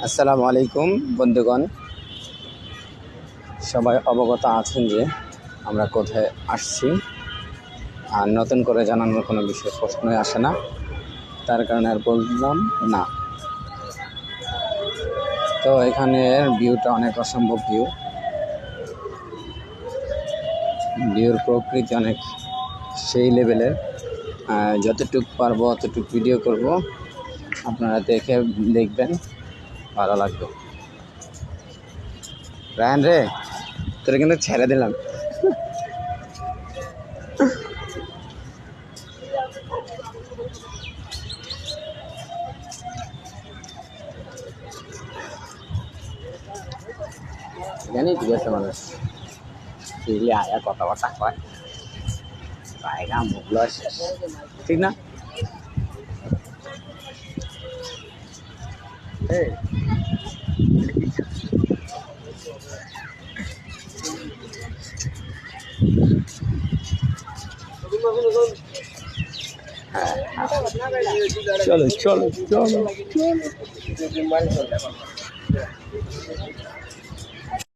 আসসালামু আলাইকুম বন্ধুগণ, সবাই অবগত আছেন যে আমরা কোথায় আসছি। আর নতুন করে জানানোর কোনো বিষয় প্রশ্নই আসে না, তার কারণে আর বললাম না। তো এখানের ভিউটা অনেক অসম্ভব ভিউর প্রকৃতি অনেক সেই লেভেলের। যতটুকু পারবো অতটুকু ভিডিও করব, আপনারা দেখবেন, ভালো লাগবে। রায়ন রে, তোরা কিন্তু ছেড়ে দিলাম। জানি ঠিক আছে, মানুষ ফিরে আয়া কথাবার্তা কয়, জায়গা মুখগুলো শেষ, ঠিক না? চলো চলো চলো চলো।